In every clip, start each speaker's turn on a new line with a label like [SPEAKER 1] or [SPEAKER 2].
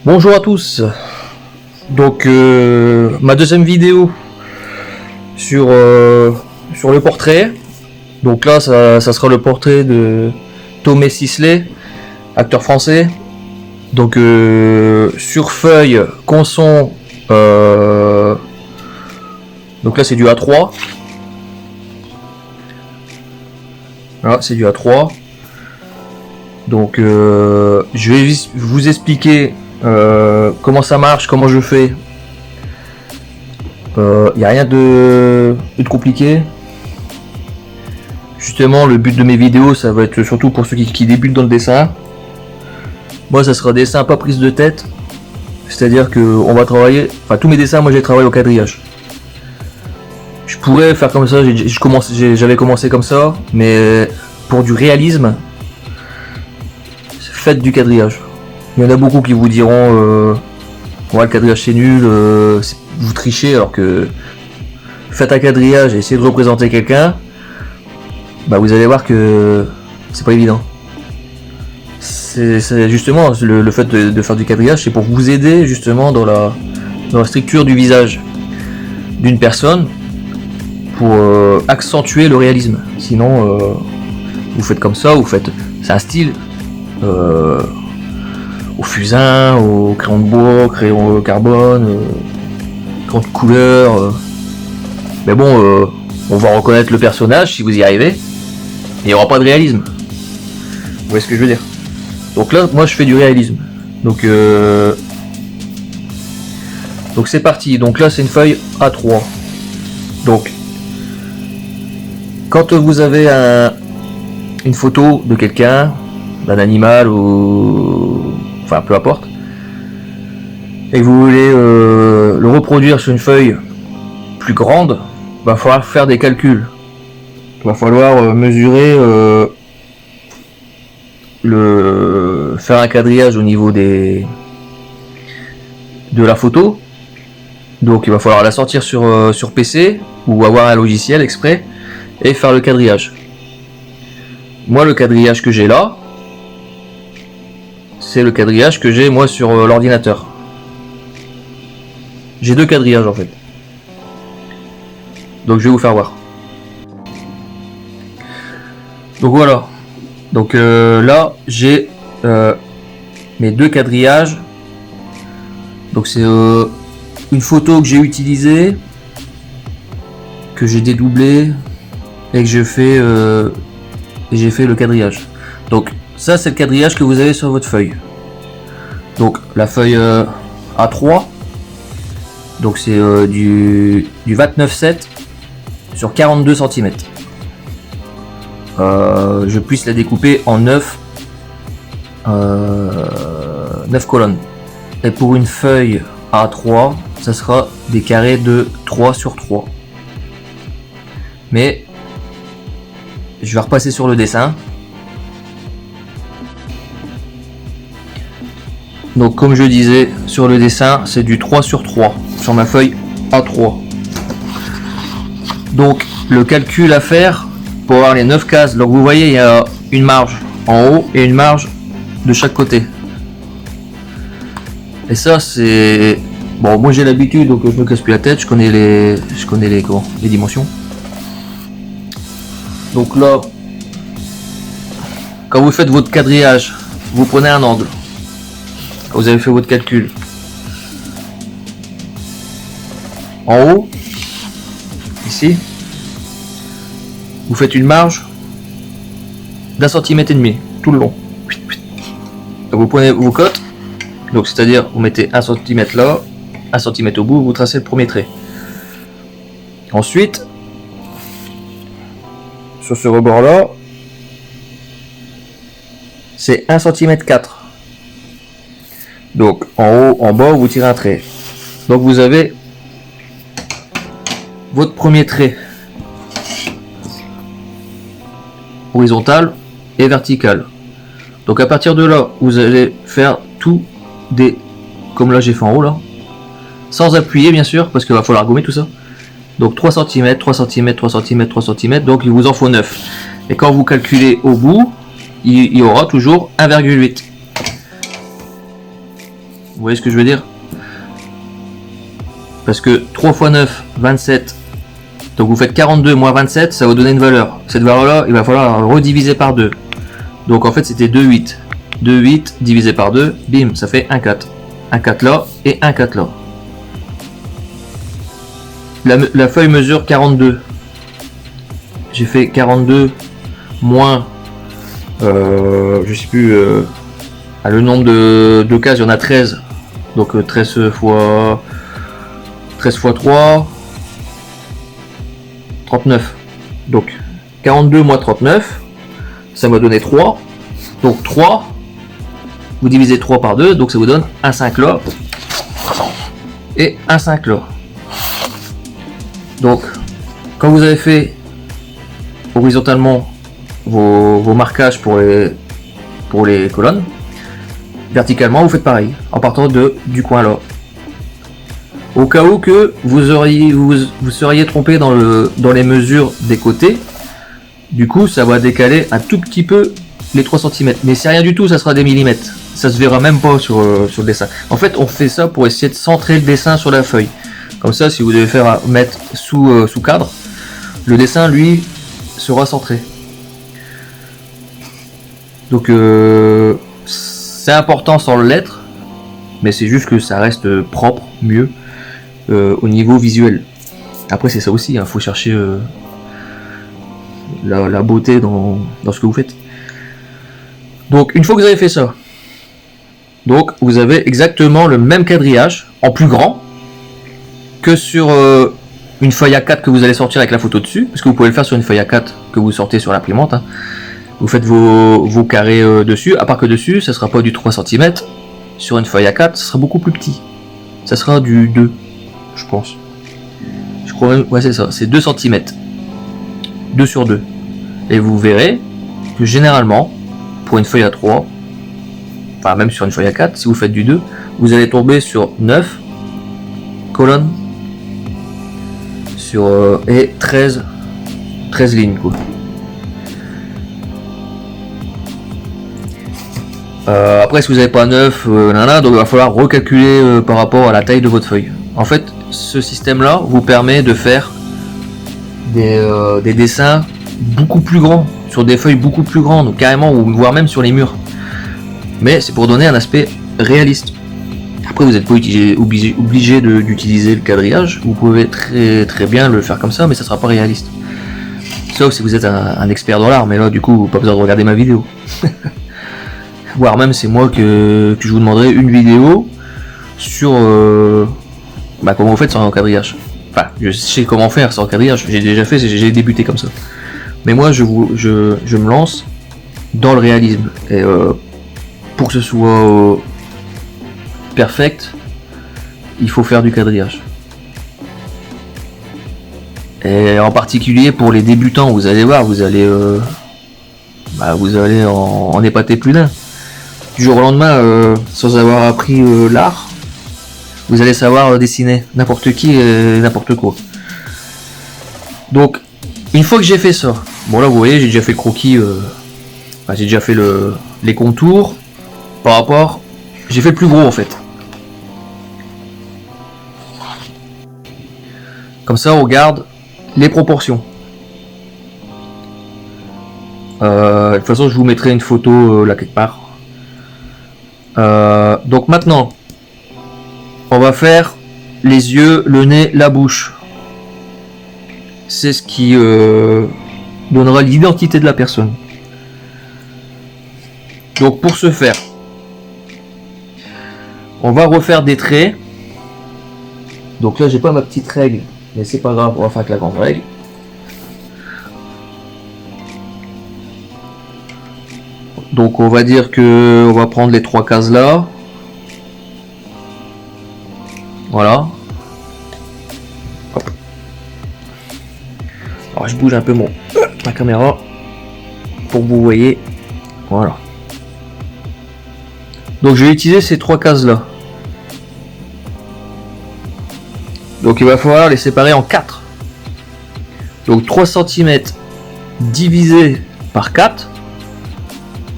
[SPEAKER 1] Bonjour à tous. Donc ma deuxième vidéo sur le portrait. Donc là ça sera le portrait de Tomé Sisley, acteur français. Donc sur feuille Conson, donc là c'est du A3. Voilà, c'est du A3. Donc je vais vous expliquer comment ça marche, comment je fais. Il n'y a rien de compliqué. Justement, le but de mes vidéos, ça va être surtout pour ceux qui débutent dans le dessin. Moi, ça sera dessin pas prise de tête. C'est-à-dire que on va travailler. Enfin, tous mes dessins, moi, j'ai travaillé au quadrillage. Je pourrais faire comme ça. J'avais commencé comme ça, mais pour du réalisme, faites du quadrillage. Il y en a beaucoup qui vous diront ouais, le quadrillage c'est nul, vous trichez, alors que faites un quadrillage et essayez de représenter quelqu'un, bah vous allez voir que c'est pas évident. C'est justement le fait de faire du quadrillage, c'est pour vous aider justement dans la structure du visage d'une personne, pour accentuer le réalisme. Sinon vous faites comme ça, c'est un style, au fusain, au crayon de bois, crayon carbone, crayon de couleur. Mais bon, on va reconnaître le personnage si vous y arrivez. Il n'y aura pas de réalisme. Vous voyez ce que je veux dire? Donc là, moi je fais du réalisme. Donc c'est parti. Donc là c'est une feuille A3. Donc quand vous avez une photo de quelqu'un, d'un animal ou enfin peu importe, et que vous voulez le reproduire sur une feuille plus grande, va falloir faire des calculs. Il va falloir mesurer, faire un quadrillage au niveau de la photo. Donc il va falloir la sortir sur PC ou avoir un logiciel exprès et faire le quadrillage. Moi, le quadrillage que j'ai là, c'est le quadrillage que j'ai moi sur l'ordinateur. J'ai deux quadrillages en fait. Donc je vais vous faire voir. Donc voilà. Donc là j'ai mes deux quadrillages. Donc c'est une photo que j'ai utilisée, que j'ai dédoublée et que j'ai fait le quadrillage. Donc ça c'est le quadrillage que vous avez sur votre feuille. Donc la feuille A3, donc c'est du 29,7 sur 42 cm. Je puisse la découper en 9 colonnes. Et pour une feuille A3, ça sera des carrés de 3 sur 3. Mais je vais repasser sur le dessin. Donc comme je disais, sur le dessin, c'est du 3 sur 3 sur ma feuille A3. Donc le calcul à faire pour avoir les 9 cases. Donc vous voyez, il y a une marge en haut et une marge de chaque côté. Et ça c'est bon, moi j'ai l'habitude, donc je me casse plus la tête, je connais les dimensions. Donc là, quand vous faites votre quadrillage, vous prenez un angle. Quand vous avez fait votre calcul, en haut, ici, vous faites une marge d'1,5 cm tout le long. Donc vous prenez vos cotes, donc c'est-à-dire vous mettez 1 cm là, 1 cm au bout, vous tracez le premier trait. Ensuite, sur ce rebord là, c'est 1 cm 4. Donc en haut, en bas, vous tirez un trait. Donc vous avez votre premier trait horizontal et vertical. Donc à partir de là, vous allez faire tout des, comme là j'ai fait en haut là, sans appuyer bien sûr, parce qu'il va falloir gommer tout ça. Donc 3 cm, 3 cm, 3 cm, 3 cm, donc il vous en faut 9. Et quand vous calculez au bout, il y aura toujours 1,8. Vous voyez ce que je veux dire? Parce que 3 x 9, 27. Donc vous faites 42 moins 27, ça va vous donner une valeur. Cette valeur-là, il va falloir la rediviser par 2. Donc en fait, c'était 2, 8. 2, 8 divisé par 2, bim, ça fait 1, 4. 1, 4 là et 1, 4 là. La feuille mesure 42. J'ai fait 42 moins, je sais plus, le nombre de cases, il y en a 13. Donc 13 fois 3, 39. Donc 42 moins 39, ça m'a donné 3. Donc 3, vous divisez 3 par 2, donc ça vous donne un 5 là et un 5 là. Donc quand vous avez fait horizontalement vos marquages pour les colonnes, verticalement vous faites pareil en partant du coin là. Au cas où que vous seriez trompé dans les mesures des côtés, du coup ça va décaler un tout petit peu les 3 cm, mais c'est rien du tout, ça sera des millimètres, ça se verra même pas sur le dessin. En fait on fait ça pour essayer de centrer le dessin sur la feuille, comme ça si vous devez mettre sous cadre, le dessin lui sera centré. Donc c'est important sans le l'être, mais c'est juste que ça reste propre, mieux au niveau visuel. Après c'est ça aussi, faut chercher la beauté dans ce que vous faites. Donc une fois que vous avez fait ça, donc vous avez exactement le même quadrillage en plus grand que sur une feuille A4 que vous allez sortir avec la photo dessus, parce que vous pouvez le faire sur une feuille A4 que vous sortez sur l'imprimante. Vous faites vos carrés dessus, à part que dessus ça sera pas du 3 cm, sur une feuille A4 ça sera beaucoup plus petit, ça sera du 2 je pense, je crois même, ouais c'est ça, c'est 2 cm, 2 sur 2, et vous verrez que généralement pour une feuille A3, enfin même sur une feuille A4, si vous faites du 2, vous allez tomber sur 9 colonnes sur et 13 lignes quoi. Après si vous n'avez pas 9, donc il va falloir recalculer par rapport à la taille de votre feuille. En fait ce système là vous permet de faire des dessins beaucoup plus grands, sur des feuilles beaucoup plus grandes, carrément, ou voire même sur les murs. Mais c'est pour donner un aspect réaliste. Après vous n'êtes pas obligé d'utiliser le quadrillage, vous pouvez très bien le faire comme ça, mais ça sera pas réaliste. Sauf si vous êtes un expert dans l'art, mais là du coup pas besoin de regarder ma vidéo. Voire même c'est moi que je vous demanderai une vidéo sur comment vous faites sans quadrillage. Enfin, je sais comment faire sans quadrillage, j'ai déjà fait, j'ai débuté comme ça. Mais moi je me lance dans le réalisme. Et pour que ce soit perfect, il faut faire du quadrillage. Et en particulier pour les débutants, vous allez voir, vous allez en épater plus d'un. Du jour au lendemain, sans avoir appris l'art, vous allez savoir dessiner n'importe qui et n'importe quoi. Donc, une fois que j'ai fait ça, bon là vous voyez, j'ai déjà fait le croquis, j'ai déjà fait les contours par rapport, j'ai fait le plus gros en fait. Comme ça, on regarde les proportions. De toute façon, je vous mettrai une photo là quelque part. Donc maintenant, on va faire les yeux, le nez, la bouche. C'est ce qui donnera l'identité de la personne. Donc pour ce faire, on va refaire des traits. Donc là, j'ai pas ma petite règle, mais c'est pas grave, on va faire avec la grande règle. Donc on va dire que on va prendre les 3 cases là. Voilà. Hop. Alors je bouge un peu ma caméra pour que vous voyez. Voilà. Donc je vais utiliser ces 3 cases là. Donc il va falloir les séparer en 4. Donc 3 cm divisé par 4.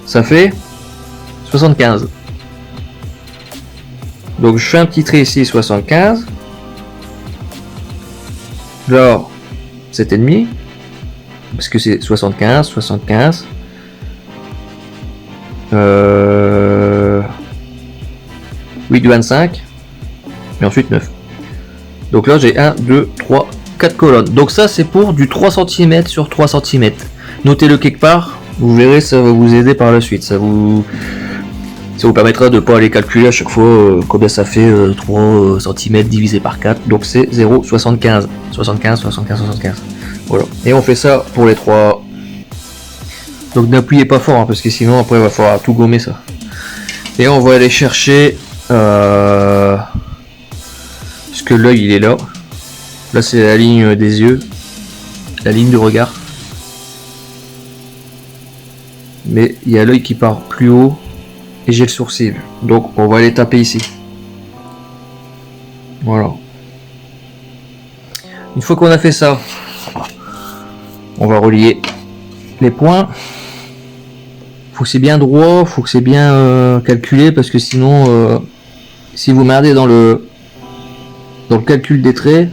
[SPEAKER 1] Ça fait 75. Donc je fais un petit trait ici, 75. Là, 7,5. Parce que c'est 75, 75. 8,25. Et ensuite 9. Donc là j'ai 1, 2, 3, 4 colonnes. Donc ça c'est pour du 3 cm sur 3 cm. Notez-le quelque part. Vous verrez, ça va vous aider par la suite. Ça vous permettra de ne pas aller calculer à chaque fois combien ça fait 3 cm divisé par 4. Donc c'est 0,75. 75, 75, 75. Voilà. Et on fait ça pour les 3. Donc n'appuyez pas fort, hein, parce que sinon après il va falloir tout gommer ça. Et on va aller chercher... parce que l'œil il est là. Là c'est la ligne des yeux. La ligne de regard. Mais il y a l'œil qui part plus haut. Et j'ai le sourcil. Donc on va aller taper ici. Voilà. Une fois qu'on a fait ça, on va relier les points. Faut que c'est bien droit, faut que c'est bien calculé, parce que sinon si vous merdez dans le calcul des traits,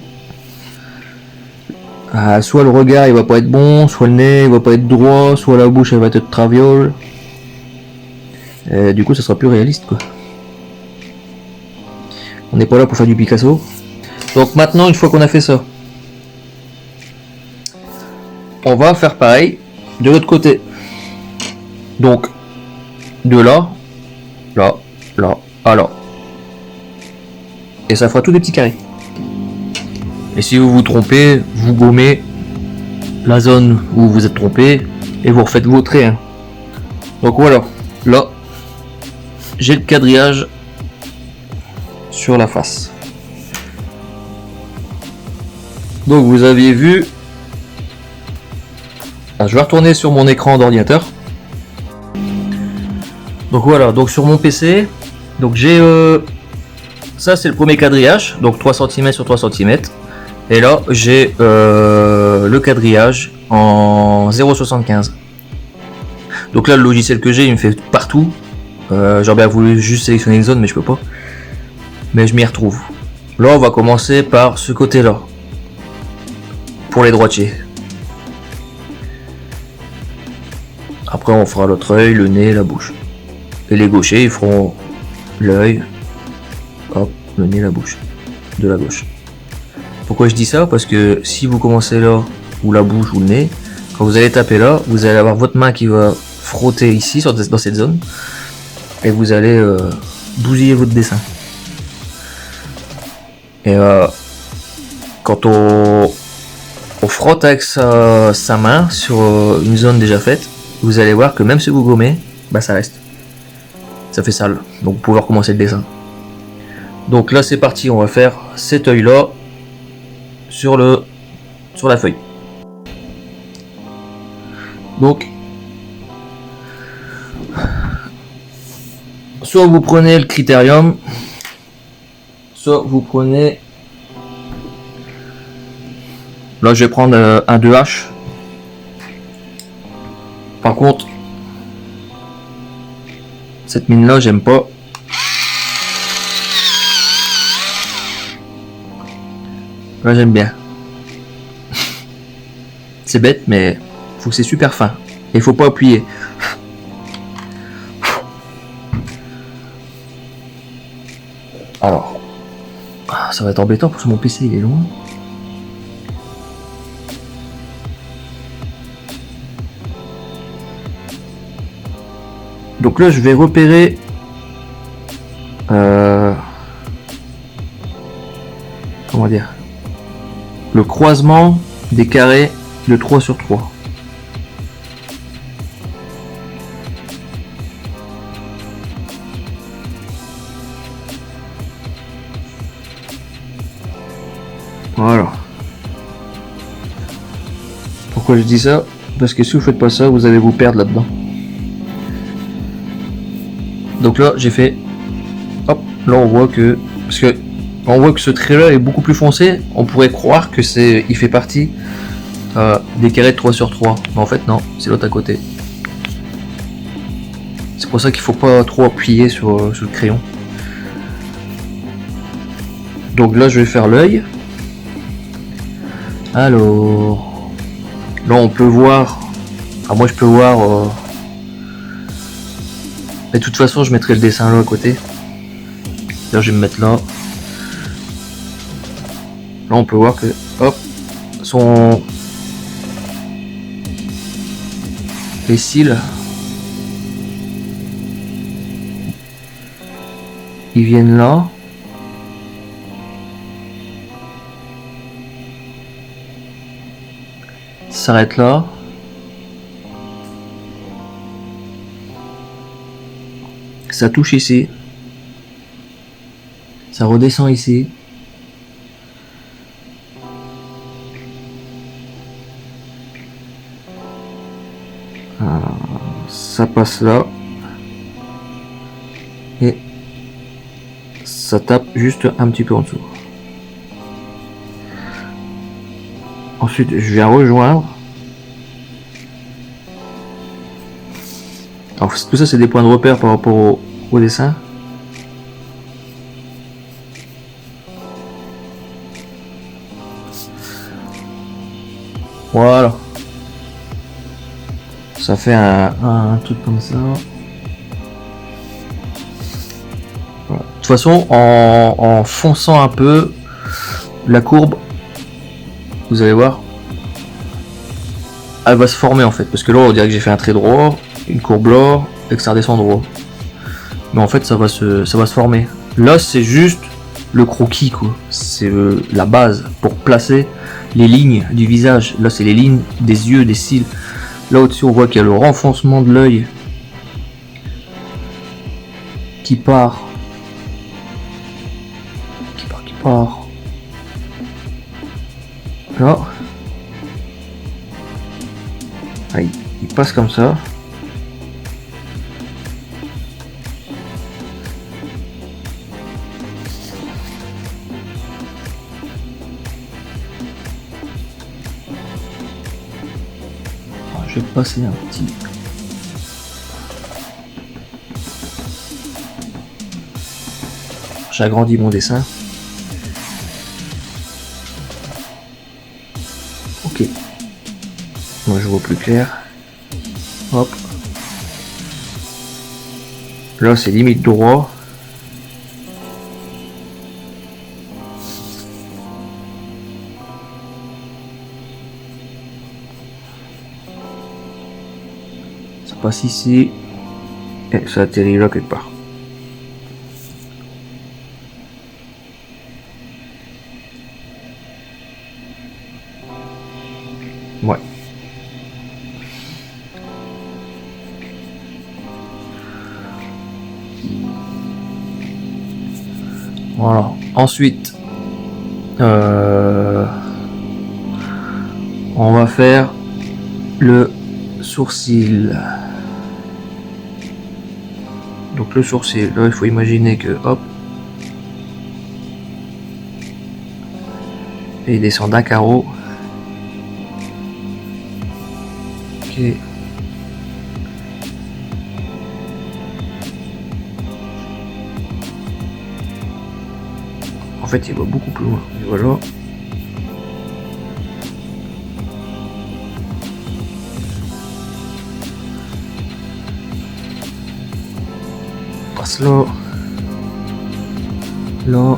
[SPEAKER 1] soit le regard il va pas être bon, soit le nez il va pas être droit, soit la bouche elle va être traviole. Et du coup ça sera plus réaliste quoi. On n'est pas là pour faire du Picasso. Donc maintenant, une fois qu'on a fait ça, on va faire pareil de l'autre côté. Donc de là, là, là, à là. Et ça fera tous des petits carrés. Et si vous vous trompez, vous gommez la zone où vous êtes trompé et vous refaites vos traits. Hein. Donc voilà, là j'ai le quadrillage sur la face. Donc vous aviez vu. Je vais retourner sur mon écran d'ordinateur. Donc voilà, donc sur mon PC, donc j'ai ça c'est le premier quadrillage, donc 3 cm sur 3 cm. Et là j'ai le quadrillage en 0,75. Donc là le logiciel que j'ai il me fait partout. J'aurais bien voulu juste sélectionner une zone mais je peux pas. Mais je m'y retrouve. Là on va commencer par ce côté là. Pour les droitiers. Après on fera l'autre œil, le nez, la bouche. Et les gauchers ils feront l'œil, hop, le nez, la bouche. De la gauche. Pourquoi je dis ça? Parce que si vous commencez là, ou la bouche ou le nez, quand vous allez taper là, vous allez avoir votre main qui va frotter ici, dans cette zone. Et vous allez bousiller votre dessin. Et quand on frotte avec sa main sur une zone déjà faite, vous allez voir que même si vous gommez, bah ça reste. Ça fait sale. Donc vous pouvez recommencer le dessin. Donc là c'est parti, on va faire cet œil là sur la feuille. Donc soit vous prenez le critérium, soit vous prenez, là je vais prendre un 2H. Par contre cette mine là j'aime pas. Là j'aime bien. C'est bête mais faut que c'est super fin. Et il faut pas appuyer. Alors, ça va être embêtant parce que mon PC il est loin. Donc là je vais repérer comment dire, le croisement des carrés de 3 sur 3. Voilà. Pourquoi je dis ça? Parce que si vous faites pas ça, vous allez vous perdre là-dedans. Donc là, j'ai fait. Hop, là on voit que. Parce que on voit que ce trait-là est beaucoup plus foncé. On pourrait croire que il fait partie des carrés de 3 sur 3. Mais en fait, non, c'est l'autre à côté. C'est pour ça qu'il faut pas trop appuyer sur le crayon. Donc là je vais faire l'œil. Alors là on peut voir, enfin moi je peux voir mais de toute façon je mettrai le dessin là à côté. Là je vais me mettre là. Là on peut voir que hop, les cils ils viennent là. S'arrête là. Ça touche ici. Ça redescend ici. Ça passe là. Et ça tape juste un petit peu en dessous. Ensuite, je viens rejoindre. Alors, tout ça, c'est des points de repère par rapport au dessin. Voilà. Ça fait un truc comme ça. Voilà. De toute façon, en fonçant un peu la courbe, vous allez voir, elle va se former en fait. Parce que là, on dirait que j'ai fait un trait droit, une courbe là, et que ça redescend droit. Mais en fait, ça va se former. Là, c'est juste le croquis, quoi. C'est la base pour placer les lignes du visage. Là, c'est les lignes des yeux, des cils. Là au-dessus, on voit qu'il y a le renfoncement de l'œil qui part. Là. Ah, il passe comme ça. Je vais passer un petit. J'agrandis mon dessin. Ok. Moi je vois plus clair. Hop. Là c'est limite droit. Ça passe ici. Et ça atterrit là quelque part. Ouais. Voilà. Ensuite, on va faire le sourcil. Donc le sourcil, là il faut imaginer que hop, et il descend d'un carreau. Ok. En fait, il va beaucoup plus loin. Et voilà. On passe là. Là.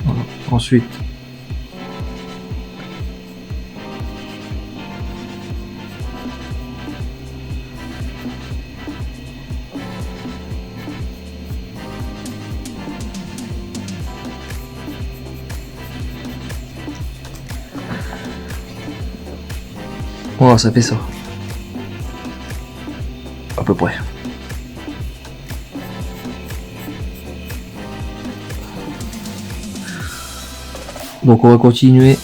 [SPEAKER 1] Voilà. Ensuite. Oh, ça fait ça. À peu près. Donc on va continuer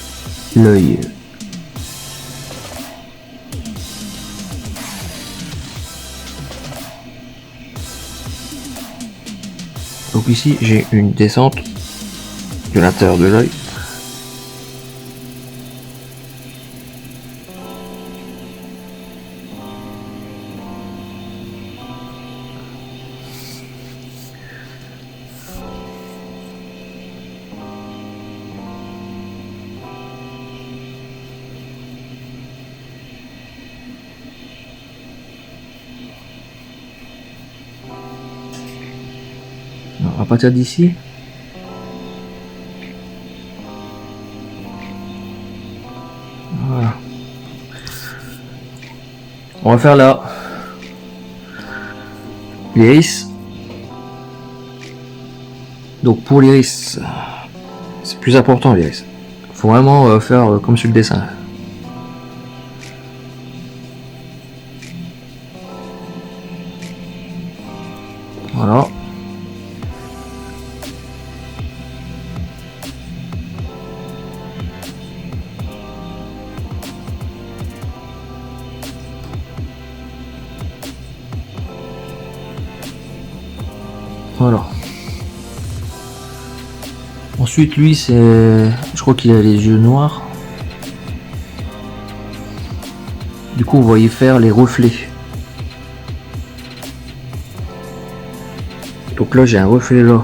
[SPEAKER 1] l'œil. Donc ici j'ai une descente de l'intérieur de l'œil. à partir d'ici. Voilà. On va faire là l'iris. Donc pour l'iris, c'est plus important l'iris. Faut vraiment faire comme sur le dessin. Voilà. Voilà. Ensuite, lui, c'est... Je crois qu'il a les yeux noirs. Du coup, vous voyez faire les reflets. Donc là, j'ai un reflet là.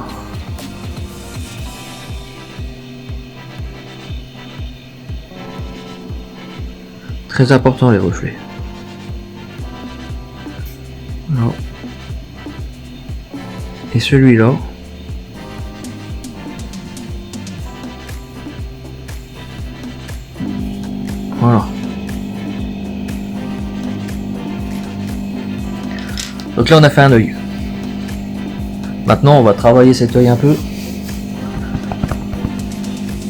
[SPEAKER 1] Très important, les reflets. Là. Et celui-là. Voilà. Donc là, on a fait un œil. Maintenant, on va travailler cet œil un peu.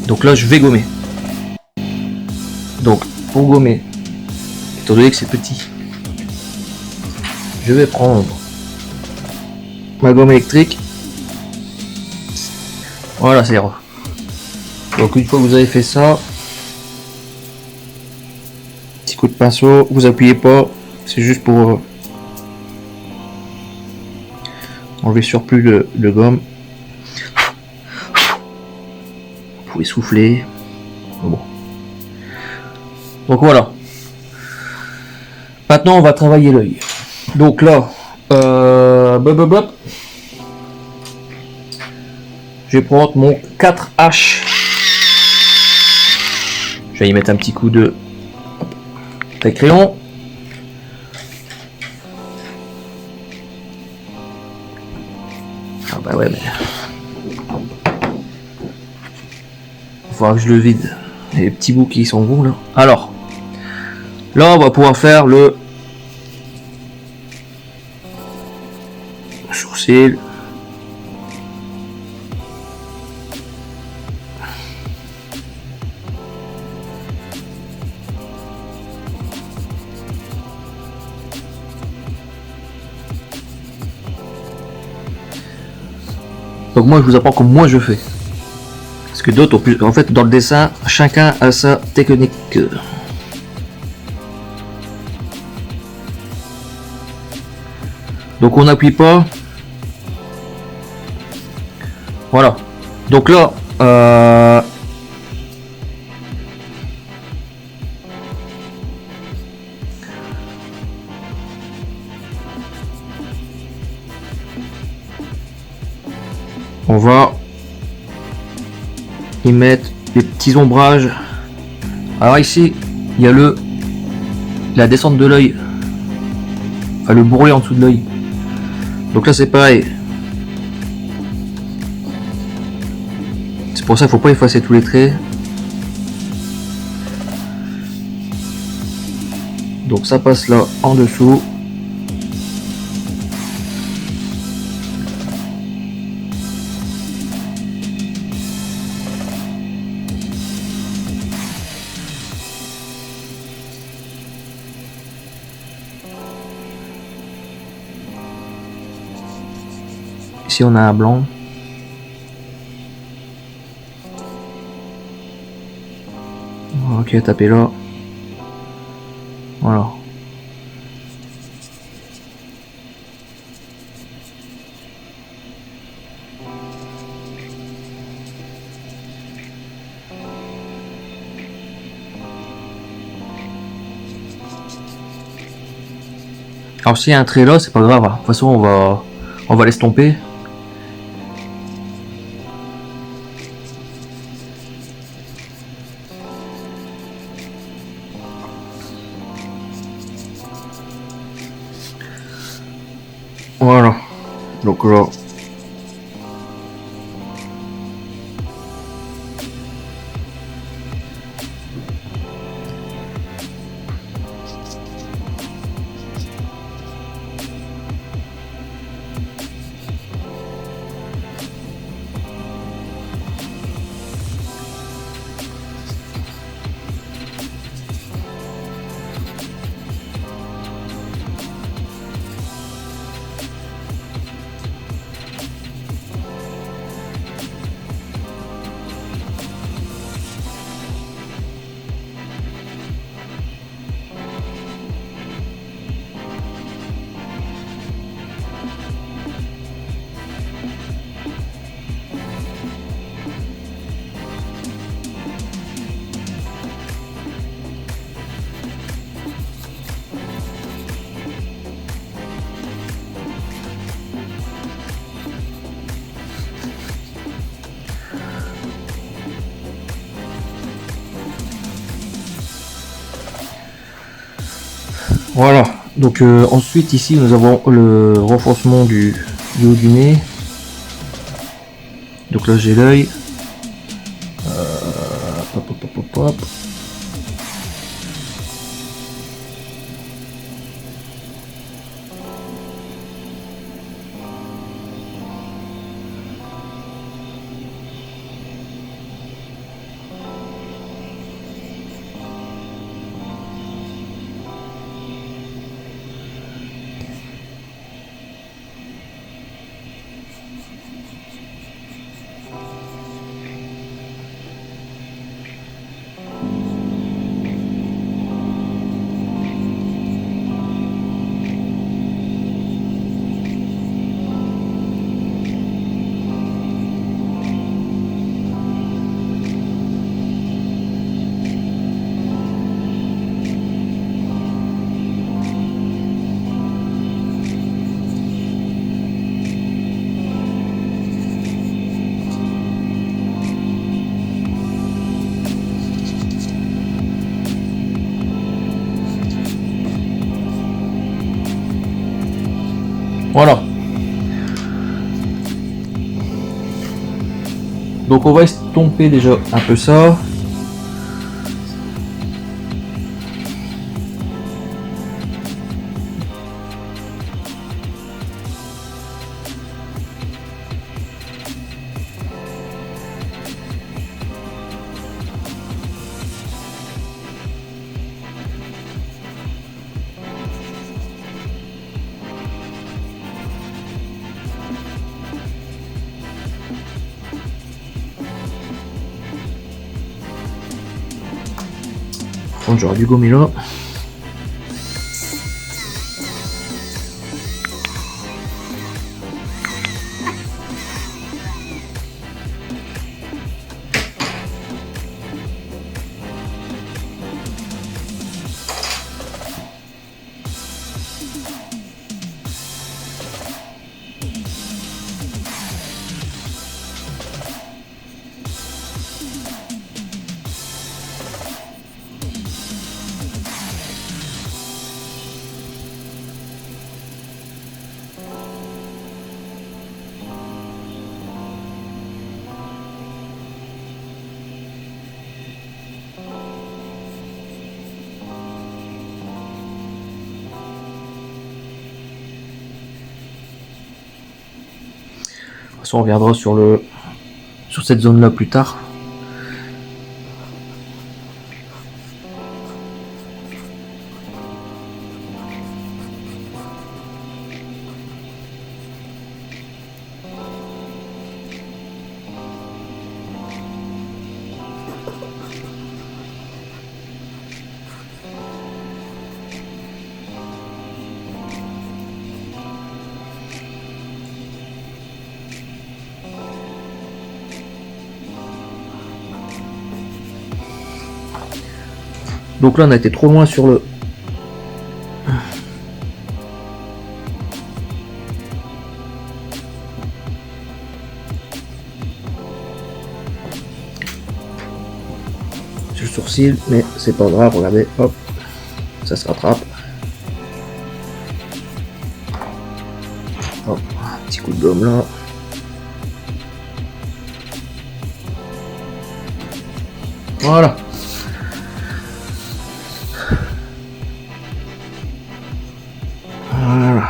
[SPEAKER 1] Donc là, je vais gommer. Donc, pour gommer, étant donné que c'est petit, je vais prendre ma gomme électrique. Voilà, c'est rare. Donc, une fois que vous avez fait ça, petit coup de pinceau, vous appuyez pas, c'est juste pour enlever le surplus de gomme. Vous pouvez souffler. Bon. Donc voilà. Maintenant, on va travailler l'œil. Donc là, je vais prendre mon 4H. Je vais y mettre un petit coup de crayon. Ah bah ouais, mais il faudra que je le vide. Les petits bouts qui sont bons là. Alors, là on va pouvoir faire le sourcil. Donc moi je vous apprends comme moi je fais. Parce que d'autres ont plus. En fait dans le dessin, chacun a sa technique. Donc on n'appuie pas. Voilà. Donc là, on va y mettre les petits ombrages. Alors ici, il y a la descente de l'œil. Enfin le bourrelet en dessous de l'œil. Donc là c'est pareil. C'est pour ça qu'il faut pas effacer tous les traits. Donc ça passe là en dessous. Ici on a un blanc. Ok, tapez là. Voilà. Alors s'il y a un trait là, c'est pas grave. De toute façon, on va l'estomper. Voilà. Donc là, Voilà. Donc ensuite ici nous avons le renforcement du haut du nez. Donc là j'ai l'œil. Hop, hop, hop, hop, hop. Voilà. Donc on va estomper déjà un peu ça. Bon, j'aurais dû gommer là. De toute façon, on reviendra sur cette zone là plus tard. Donc là on a été trop loin sur le sourcil, mais c'est pas grave, regardez, hop, ça se rattrape. Hop, un petit coup de gomme là. Voilà. Voilà.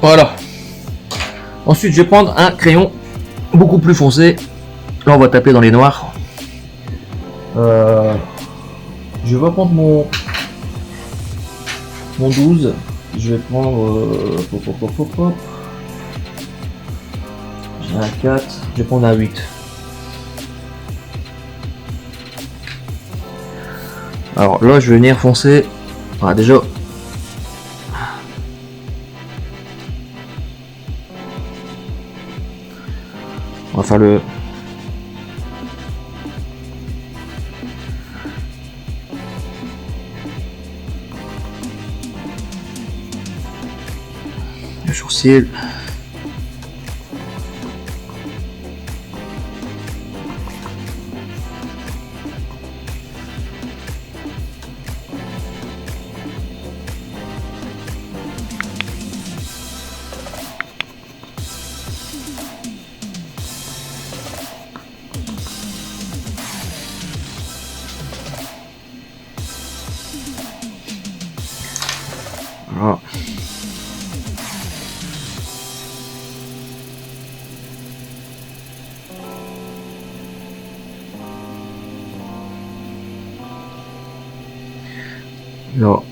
[SPEAKER 1] Voilà. Ensuite, je vais prendre un crayon beaucoup plus foncé. Là, on va taper dans les noirs. Je vais prendre mon 12. Je vais prendre... J'ai un 4. Je vais prendre un 8. Alors là, je vais venir foncer. Ah, déjà... On va faire le... le sourcil. Voilà. Là.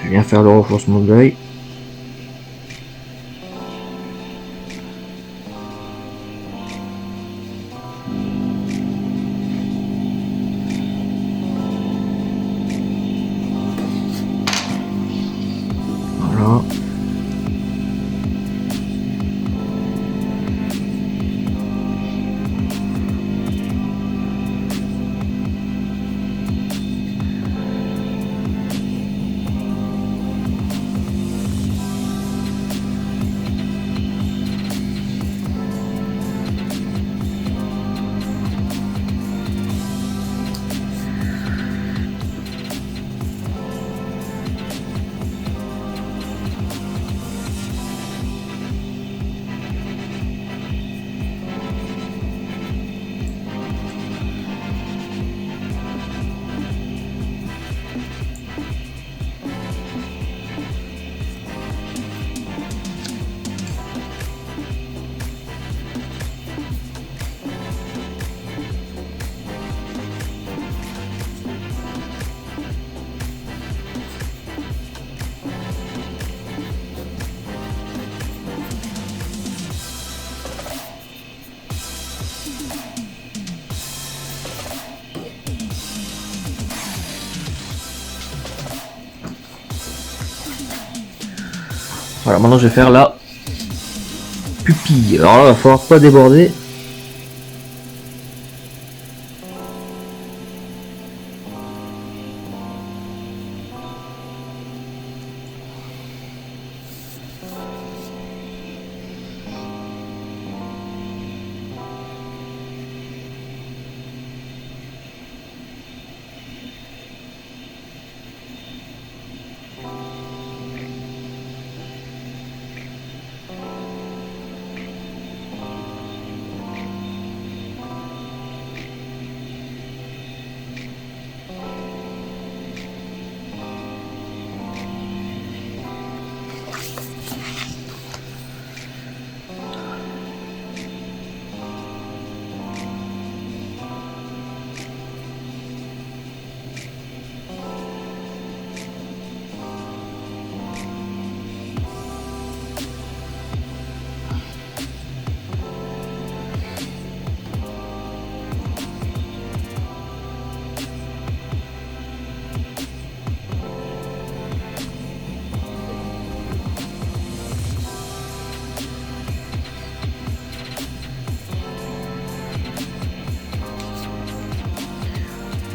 [SPEAKER 1] Je viens faire le renforcement de l'œil. Voilà. Voilà, maintenant je vais faire la pupille. Alors là, il va falloir pas déborder.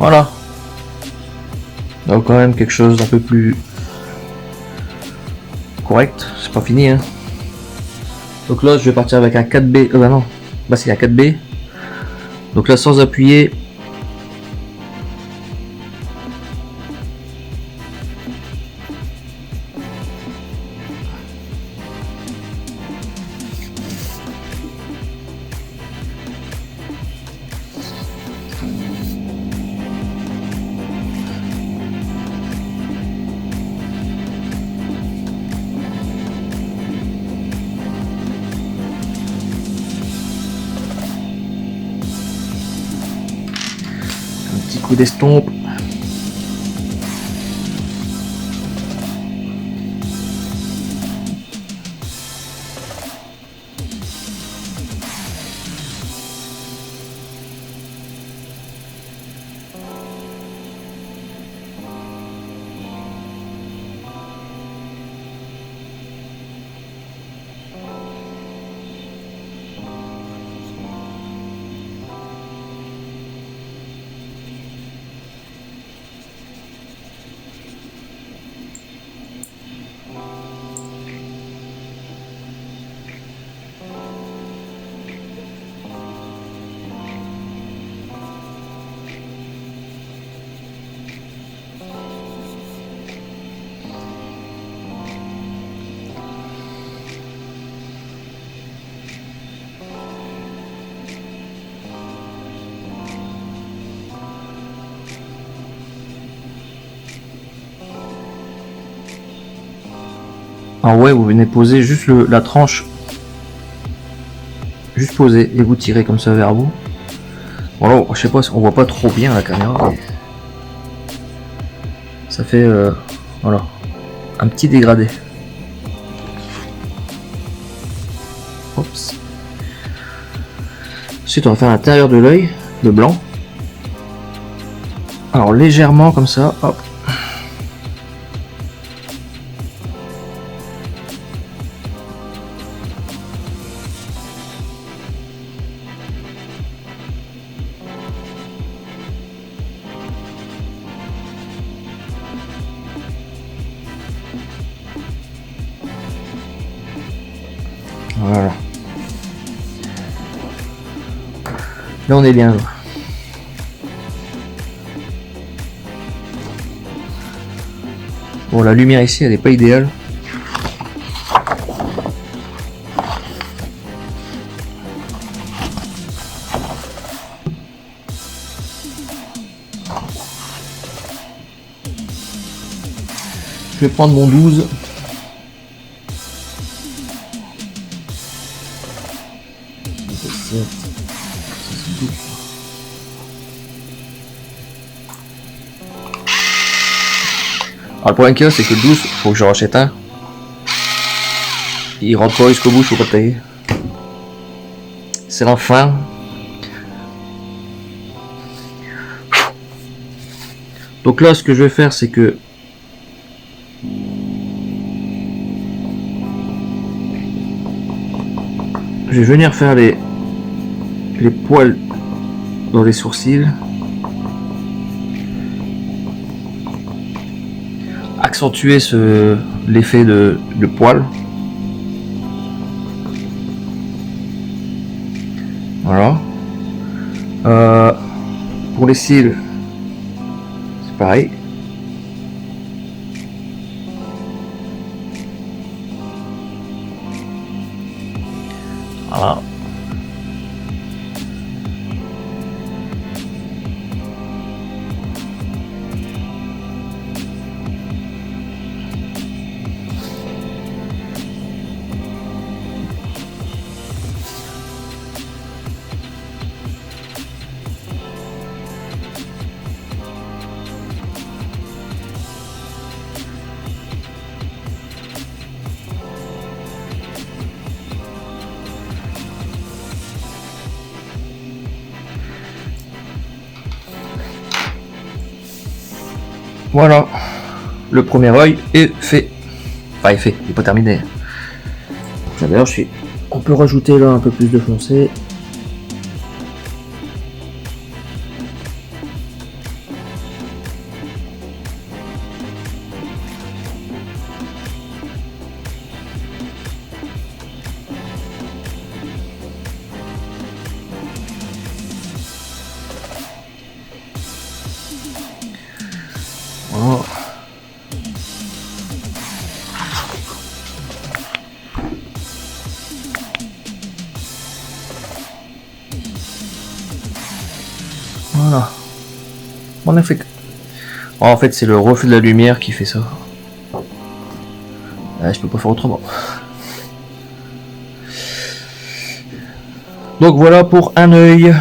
[SPEAKER 1] Voilà. Donc quand même quelque chose d'un peu plus correct. C'est pas fini, hein. Donc là je vais partir avec un 4B. Bah non, bah c'est un 4B. Donc là sans appuyer. Petit coup d'estompe. Ah ouais, vous venez poser juste la tranche. Juste poser et vous tirez comme ça vers vous. Bon là, je sais pas, on voit pas trop bien la caméra. Mais ça fait voilà, un petit dégradé. Oups. Ensuite on va faire l'intérieur de l'œil, le blanc. Alors légèrement comme ça, hop. Voilà. Là on est bien. Bon, la lumière ici elle est pas idéale. Je vais prendre mon 12. Alors le problème qu'il y a, c'est que le 12, faut que je rachète un. Il rentre pas jusqu'au bout, je peux pas tailler. C'est la fin. Donc là, ce que je vais faire, c'est que je vais venir faire les poils dans les sourcils. Accentuer l'effet de poil. Voilà. Pour les cils, c'est pareil. Voilà. Voilà, le premier œil est fait. Enfin, est fait, il n'est pas terminé. D'ailleurs, on peut rajouter là un peu plus de foncé. Voilà. Magnifique. Oh, en fait, c'est le reflet de la lumière qui fait ça. Je peux pas faire autrement. Donc voilà pour un œil.